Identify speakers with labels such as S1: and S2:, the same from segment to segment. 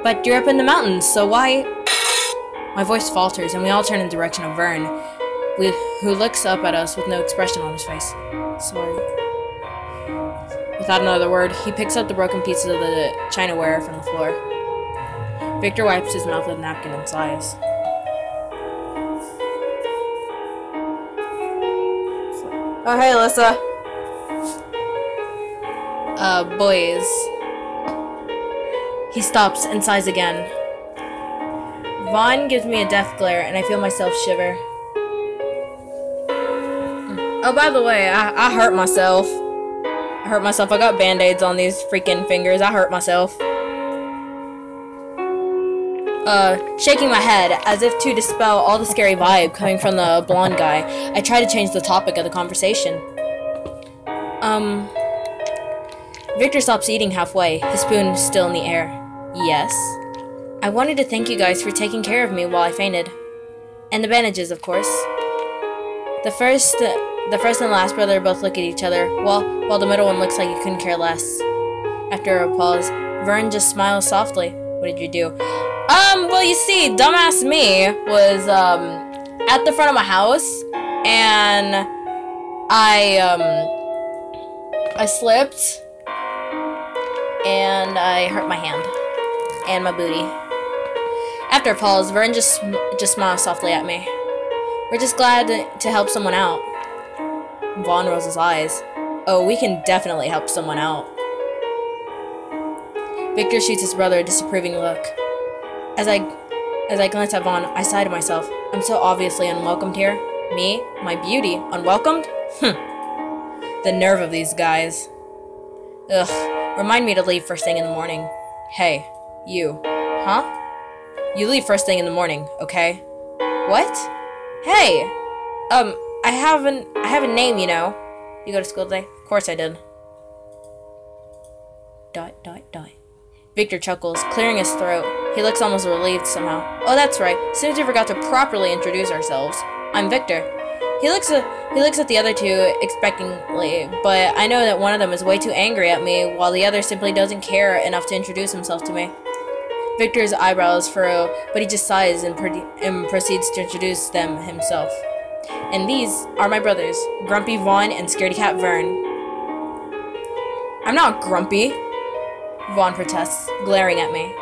S1: But you're up in the mountains, so why? My voice falters, and we all turn in the direction of Vern, who looks up at us with no expression on his face. Sorry. Without another word, he picks up the broken pieces of the chinaware from the floor. Victor wipes his mouth with a napkin and sighs.
S2: Oh, hey, Alyssa.
S1: Boys. He stops and sighs again. Vaughn gives me a death glare, and I feel myself shiver. Oh, by the way, I hurt myself. I got band-aids on these freaking fingers. I hurt myself. Shaking my head, as if to dispel all the scary vibe coming from the blonde guy, I try to change the topic of the conversation. Victor stops eating halfway, his spoon still in the air. Yes? I wanted to thank you guys for taking care of me while I fainted. And the bandages, of course. The first and last brother both look at each other, while the middle one looks like he couldn't care less. After a pause, Vern just smiles softly. What did you do? Well, you see, dumbass me was, at the front of my house, and I slipped, and I hurt my hand, and my booty. After a pause, Vern just smiles softly at me. We're just glad to help someone out. Vaughn rolls his eyes. Oh, we can definitely help someone out. Victor shoots his brother a disapproving look. As I glance at Vaughn, I sigh to myself. I'm so obviously unwelcomed here. Me? My beauty? Unwelcomed? The nerve of these guys. Ugh. Remind me to leave first thing in the morning. Hey, you. Huh? You leave first thing in the morning, okay? What? Hey! I have a name, you know. You go to school today? Of course I did. ... Victor chuckles, clearing his throat. He looks almost relieved somehow. Oh, that's right. Seems we forgot to properly introduce ourselves. I'm Victor. He looks at the other two expectantly, but I know that one of them is way too angry at me, while the other simply doesn't care enough to introduce himself to me. Victor's eyebrows furrow, but he just sighs and proceeds to introduce them himself. And these are my brothers, Grumpy Vaughn and Scaredy Cat Vern. I'm not grumpy, Vaughn protests, glaring at me.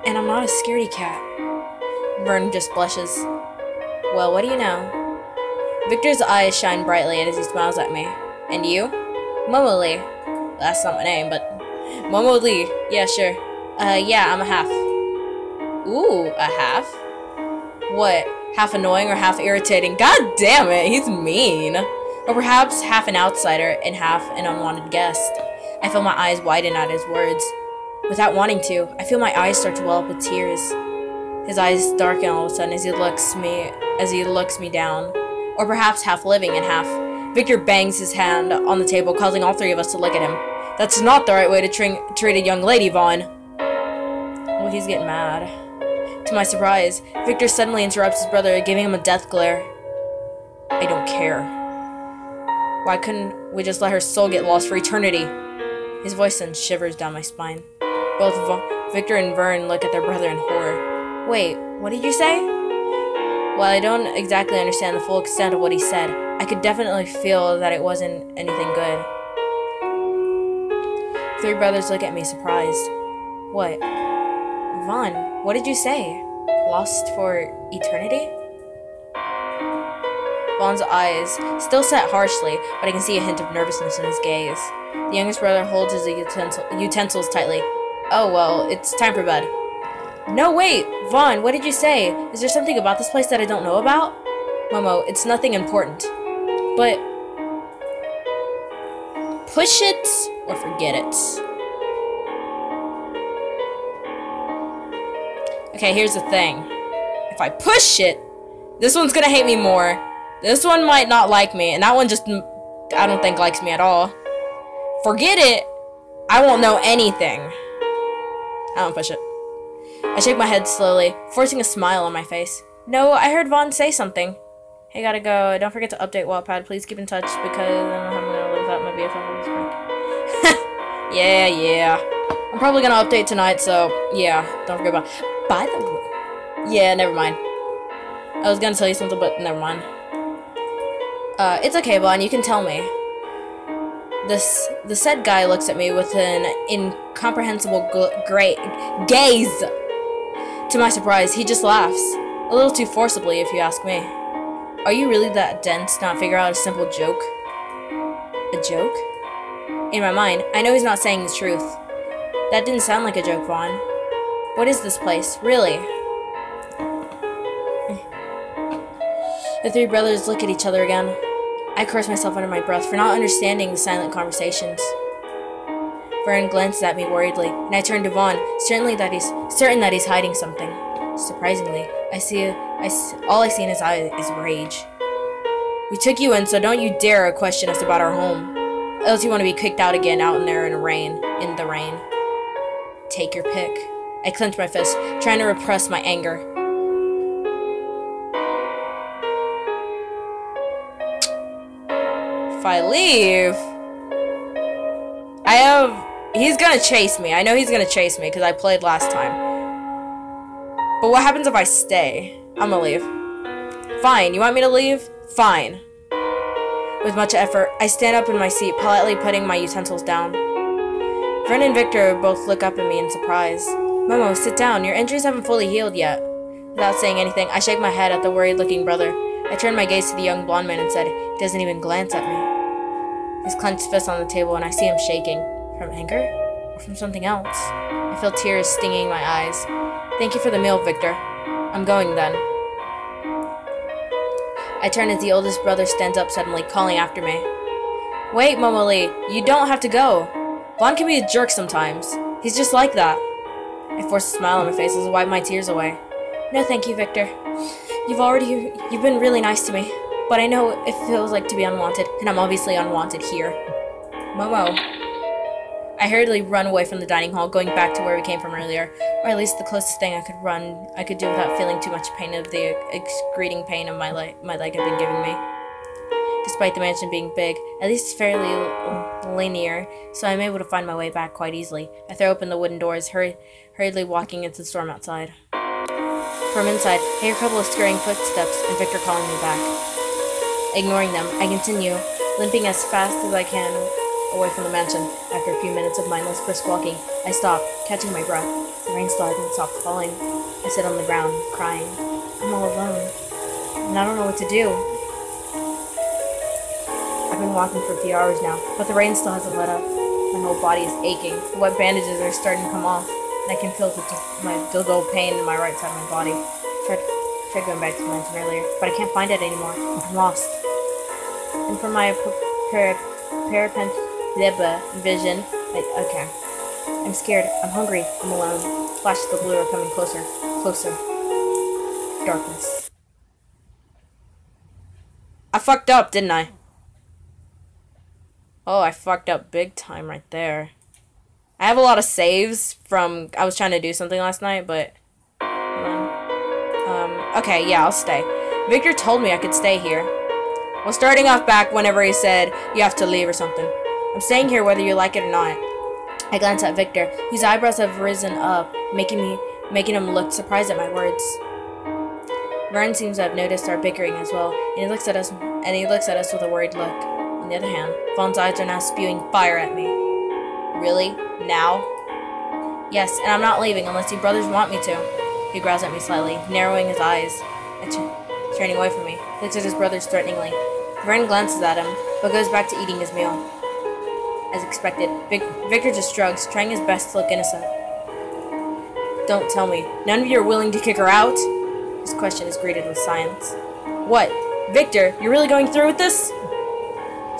S1: And I'm not a scaredy cat. Vern just blushes. Well, what do you know? Victor's eyes shine brightly as he smiles at me. And you? Momo Lee. That's not my name, but... Momo Lee. Yeah, sure. Yeah, I'm a half. Ooh, a half? What? Half annoying or half irritating? God damn it, he's mean. Or perhaps half an outsider and half an unwanted guest. I feel my eyes widen at his words. Without wanting to, I feel my eyes start to well up with tears. His eyes darken all of a sudden as he looks me down. Or perhaps half living and half. Victor bangs his hand on the table, causing all three of us to look at him. That's not the right way to treat a young lady, Vaughn. Well, he's getting mad. To my surprise, Victor suddenly interrupts his brother, giving him a death glare. I don't care. Why couldn't we just let her soul get lost for eternity? His voice sends shivers down my spine. Both Victor and Vern look at their brother in horror. Wait, what did you say? While I don't exactly understand the full extent of what he said, I could definitely feel that it wasn't anything good. Three brothers look at me surprised. What? Vaughn, what did you say? Lost for eternity? Vaughn's eyes still set harshly, but I can see a hint of nervousness in his gaze. The youngest brother holds his utensils tightly. Oh, well, it's time for bed. No, wait! Vaughn, what did you say? Is there something about this place that I don't know about? Momo, it's nothing important. But... push it or forget it. Okay, here's the thing. If I push it, this one's gonna hate me more. This one might not like me, and that one just, I don't think likes me at all. Forget it, I won't know anything. I don't push it. I shake my head slowly, forcing a smile on my face. No, I heard Vaughn say something. Hey, gotta go. Don't forget to update Wattpad. Please keep in touch because I don't know how I'm gonna live without my BFF at this point. Yeah. I'm probably gonna update tonight, so yeah, don't forget about. By the way, yeah, never mind. I was gonna tell you something, but never mind. It's okay, Vaughn. You can tell me. The said guy looks at me with an incomprehensible great gaze. To my surprise, he just laughs, a little too forcibly, if you ask me. Are you really that dense to not figure out a simple joke? A joke? In my mind, I know he's not saying the truth. That didn't sound like a joke, Vaughn. What is this place, really? The three brothers look at each other again. I curse myself under my breath for not understanding the silent conversations. Vern glances at me worriedly, and I turn to Vaughn, certain that he's hiding something. Surprisingly, all I see in his eyes is rage. We took you in, so don't you dare question us about our home. Else you want to be kicked out again out in there in the rain. Take your pick. I clench my fist, trying to repress my anger. If I leave, he's gonna chase me. I know he's gonna chase me because I played last time. But what happens if I stay? I'm gonna leave. Fine, you want me to leave? Fine. With much effort, I stand up in my seat, politely putting my utensils down. Vern and Victor both look up at me in surprise. Momo, sit down. Your injuries haven't fully healed yet. Without saying anything, I shake my head at the worried-looking brother. I turn my gaze to the young blonde man and said, he doesn't even glance at me. His clenched fist on the table, and I see him shaking. From anger? Or from something else? I feel tears stinging my eyes. Thank you for the meal, Victor. I'm going then. I turn as the oldest brother stands up suddenly, calling after me. Wait, Momoli, you don't have to go. Vaughn can be a jerk sometimes. He's just like that. I force a smile on my face as I wipe my tears away. No, thank you, Victor. You've been really nice to me. But I know it feels like to be unwanted, and I'm obviously unwanted here. Momo. I hurriedly run away from the dining hall, going back to where we came from earlier, or at least the closest thing I could do without feeling too much pain of the excreting pain of my leg had been giving me. Despite the mansion being big, at least it's fairly linear, so I'm able to find my way back quite easily. I throw open the wooden doors, hurriedly walking into the storm outside. From inside, I hear a couple of scurrying footsteps and Victor calling me back. Ignoring them, I continue, limping as fast as I can away from the mansion. After a few minutes of mindless brisk walking, I stop, catching my breath. The rain still hasn't stopped falling. I sit on the ground, crying. I'm all alone, and I don't know what to do. I've been walking for a few hours now, but the rain still hasn't let up. My whole body is aching. The wet bandages are starting to come off, and I can feel my dull pain in my right side of my body. Tried going back to the mansion earlier, but I can't find it anymore. I'm lost. And from my vision, okay. I'm scared. I'm hungry. I'm alone. Flashes of blue are coming closer. Closer. Darkness. I fucked up, didn't I? Oh, I fucked up big time right there. I have a lot of saves from... I was trying to do something last night, but... okay, yeah, I'll stay. Victor told me I could stay here. Well, starting off back whenever he said you have to leave or something. I'm staying here whether you like it or not. I glance at Victor, whose eyebrows have risen up, making him look surprised at my words. Vern seems to have noticed our bickering as well, and he looks at us with a worried look. On the other hand, Vaughn's eyes are now spewing fire at me. Really? Now? Yes, and I'm not leaving unless you brothers want me to. He growls at me slightly, narrowing his eyes, turning away from me. He looks at his brothers threateningly. Vern glances at him, but goes back to eating his meal. As expected, Victor just shrugs, trying his best to look innocent. Don't tell me. None of you are willing to kick her out? His question is greeted with silence. What? Victor, you're really going through with this?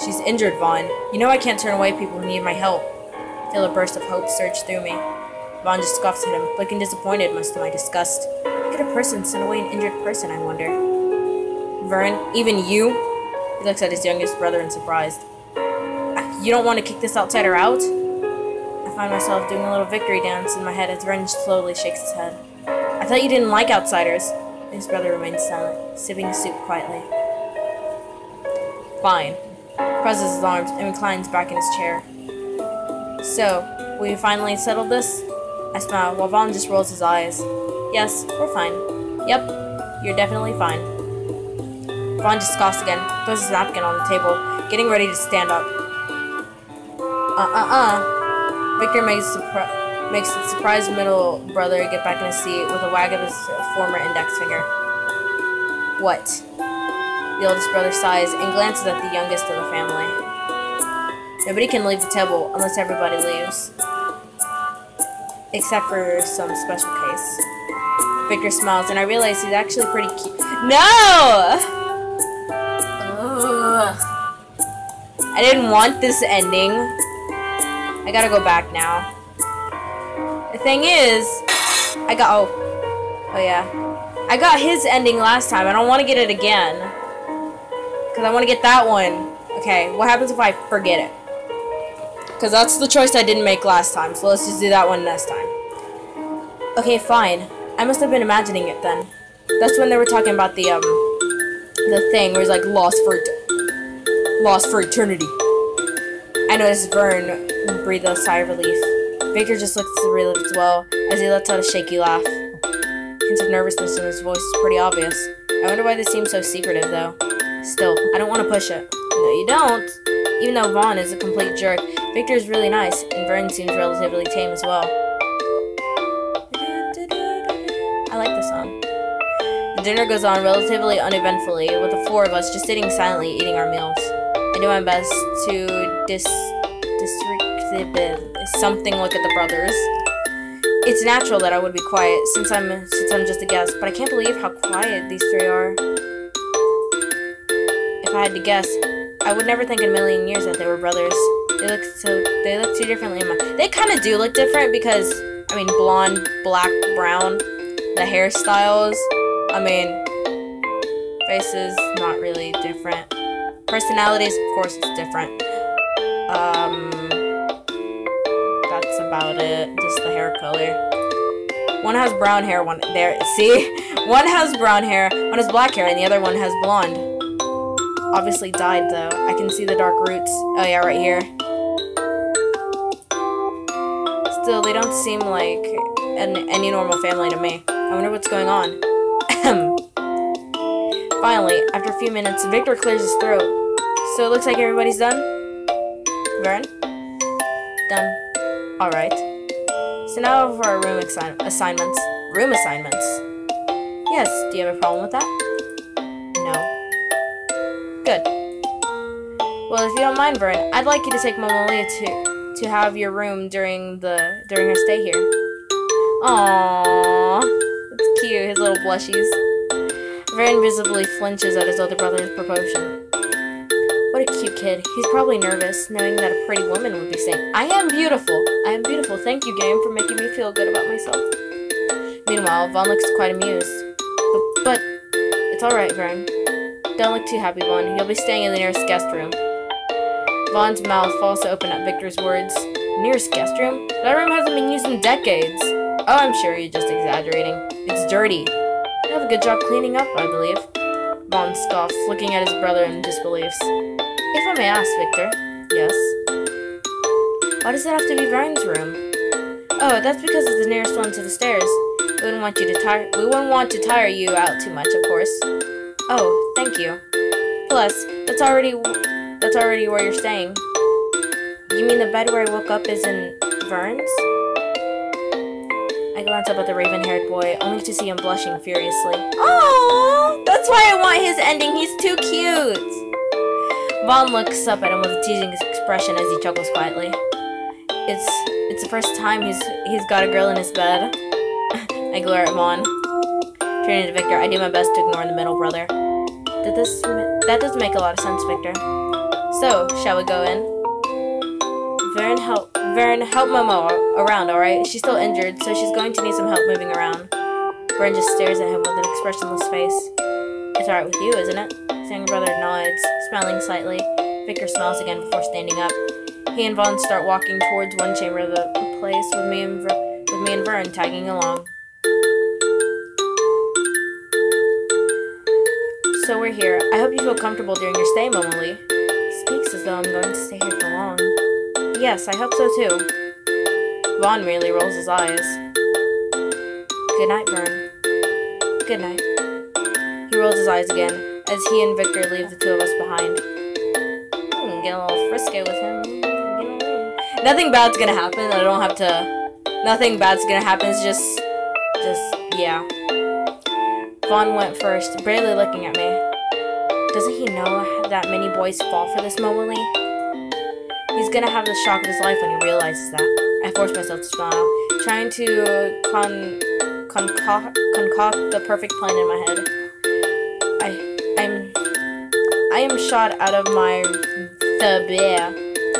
S1: She's injured, Vaughn. You know I can't turn away people who need my help. I feel a burst of hope surge through me. Vaughn just scoffs at him, looking disappointed much to my disgust. How could a person send away an injured person, I wonder? Vern, even you? He looks at his youngest brother in surprise. You don't want to kick this outsider out? I find myself doing a little victory dance in my head as Vern slowly shakes his head. I thought you didn't like outsiders. His brother remains silent, sipping his soup quietly. Fine. He crosses his arms and reclines back in his chair. So, We finally settled this? I smile, while Vaughn just rolls his eyes. Yes, we're fine. Yep, you're definitely fine. Vaughn just scoffs again, throws his napkin on the table, getting ready to stand up. Victor makes the surprised middle brother get back in his seat with a wag of his former index finger. What? The oldest brother sighs and glances at the youngest of the family. Nobody can leave the table unless everybody leaves. Except for some special case. Victor smiles and I realize he's actually pretty cute. No! Ugh. I didn't want this ending. I gotta go back now. The thing is, I got his ending last time. I don't want to get it again. Because I want to get that one. Okay, what happens if I forget it? Because that's the choice I didn't make last time. So let's just do that one next time. Okay, fine. I must have been imagining it then. That's when they were talking about the thing where he's like lost for eternity. I noticed Vern breathed a sigh of relief. Victor just looks relieved as well, as he lets out a shaky laugh. Hints of nervousness in his voice is pretty obvious. I wonder why this seems so secretive, though. Still, I don't want to push it. No, you don't. Even though Vaughn is a complete jerk, Victor is really nice, and Vern seems relatively tame as well. I like this song. The dinner goes on relatively uneventfully, with the four of us just sitting silently eating our meals. I do my best to something look at the brothers. It's natural that I would be quiet since I'm just a guest, but I can't believe how quiet these three are. If I had to guess, I would never think in a million years that they were brothers. They look too differently in my. They kind of do look different because I mean blonde, black, brown, the hairstyles. I mean faces not really different. Personalities, of course, it's different. That's about it. Just the hair color. One has brown hair, one there. See? One has brown hair, one has black hair, and the other one has blonde. Obviously dyed, though. I can see the dark roots. Oh, yeah, right here. Still, they don't seem like any normal family to me. I wonder what's going on. Finally, after a few minutes, Victor clears his throat. So it looks like everybody's done? Vern? Done. Alright. So now for our room assignments. Room assignments. Yes, do you have a problem with that? No. Good. Well, if you don't mind, Vern, I'd like you to take Momo Lee to have your room during her stay here. Aww. It's cute, his little blushies. Vern visibly flinches at his older brother's proposal. What a cute kid. He's probably nervous, knowing that a pretty woman would be saying, I am beautiful. I am beautiful. Thank you, game, for making me feel good about myself. Meanwhile, Vaughn looks quite amused. But it's alright, Vern. Don't look too happy, Vaughn. You'll be staying in the nearest guest room. Vaughn's mouth falls open at Victor's words. Nearest guest room? That room hasn't been used in decades. Oh, I'm sure you're just exaggerating. It's dirty. You have a good job cleaning up, I believe. Vaughn scoffs, looking at his brother in disbelief. If I may ask, Victor. Yes? Why does it have to be Vern's room? Oh, that's because it's the nearest one to the stairs. We wouldn't want to tire you out too much, of course. Oh, thank you. Plus, that's already where you're staying. You mean the bed where I woke up is in Vern's? I glance up at the raven-haired boy, only to see him blushing furiously. Oh, that's why I want his ending. He's too cute. Vaughn looks up at him with a teasing expression as he chuckles quietly. It's the first time he's got a girl in his bed. I glare at Vaughn. Turning to Victor, I do my best to ignore the middle brother. That doesn't make a lot of sense, Victor. So, shall we go in? Vern, help Momo around, alright? She's still injured, so she's going to need some help moving around. Vern just stares at him with an expressionless face. It's alright with you, isn't it? His younger brother nods, smiling slightly. Victor smiles again before standing up. He and Vaughn start walking towards one chamber of the place, with me and Vern tagging along. So we're here. I hope you feel comfortable during your stay, Momo Lee. He speaks as though I'm going to stay here for long. Yes, I hope so too. Vaughn merely rolls his eyes. Good night, Vern. Good night. He rolls his eyes again as he and Victor leave the two of us behind. Get a little frisky with him. Nothing bad's gonna happen. I don't have to. Nothing bad's gonna happen. It's just, yeah. Vaughn went first, barely looking at me. Doesn't he know that many boys fall for this Moali? He's gonna have the shock of his life when he realizes that. I force myself to smile, trying to concoct the perfect plan in my head. I am shot out of my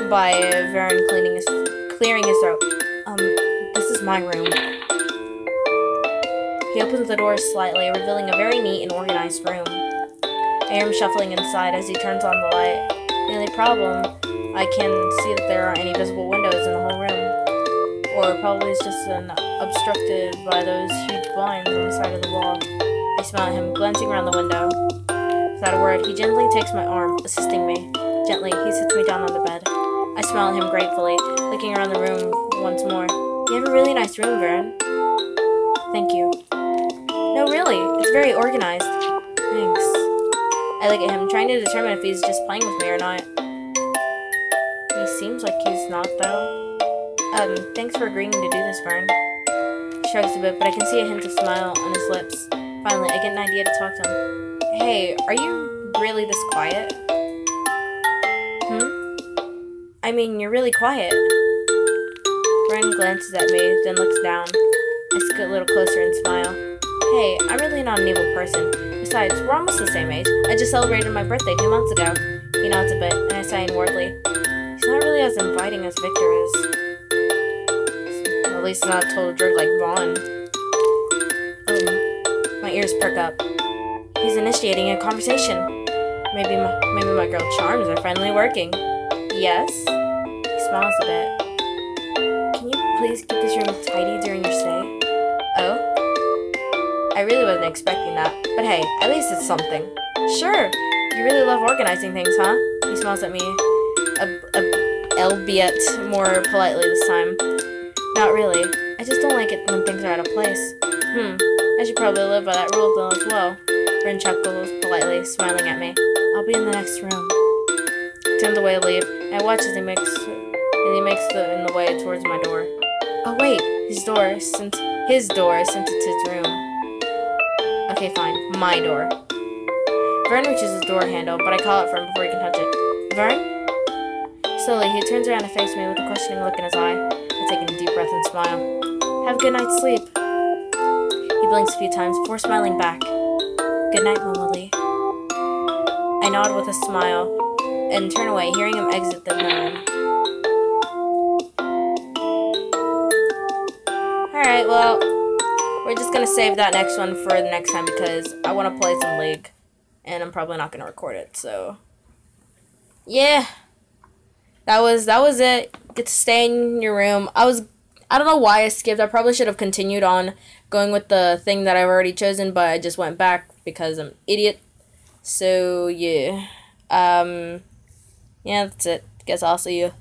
S1: by Vern clearing his throat. This is my room. He opens the door slightly, revealing a very neat and organized room. I hear him shuffling inside as he turns on the light. The only problem, I can see that there aren't any visible windows in the whole room. Or probably it's just obstructed by those huge blinds on the side of the wall. I smile at him, glancing around the window. Without a word, he gently takes my arm, assisting me. Gently, he sits me down on the bed. I smile at him gratefully, looking around the room once more. You have a really nice room, Vern. Thank you. No, really, it's very organized. Thanks. I look at him, trying to determine if he's just playing with me or not. He seems like he's not, though. Thanks for agreeing to do this, Vern. He shrugs a bit, but I can see a hint of smile on his lips. Finally, I get an idea to talk to him. Hey, are you really this quiet? I mean, you're really quiet. Vern glances at me, then looks down. I scoot a little closer and smile. Hey, I'm really not an evil person. Besides, we're almost the same age. I just celebrated my birthday 2 months ago. He nods a bit, and I sigh inwardly. He's not really as inviting as Victor is. At least he's not a total jerk like Vaughn. My ears perk up. He's initiating a conversation. Maybe my girl charms are finally working. Yes? He smiles a bit. Can you please keep this room tidy during your stay? Oh? I really wasn't expecting that. But hey, at least it's something. Sure! You really love organizing things, huh? He smiles at me, albeit more politely this time. Not really. I just don't like it when things are out of place. I should probably live by that rule though as well. Vern chuckles politely, smiling at me. I'll be in the next room. He turns away to leave, and I watch as he makes the way towards my door. Oh wait, his door, since it's his room. Okay, fine, my door. Vern reaches his door handle, but I call out for him before he can touch it. Vern? Slowly, he turns around to face me with a questioning look in his eye. I take a deep breath and smile. Have a good night's sleep. He blinks a few times before smiling back. Good night, Moali. I nod with a smile and turn away, hearing him exit the room. Alright, well, we're just gonna save that next one for the next time because I want to play some League, and I'm probably not gonna record it, so yeah. That was it. Get to stay in your room. I don't know why I skipped. I probably should have continued on going with the thing that I've already chosen, but I just went back because I'm an idiot. So yeah. Yeah, that's it. Guess I'll see you.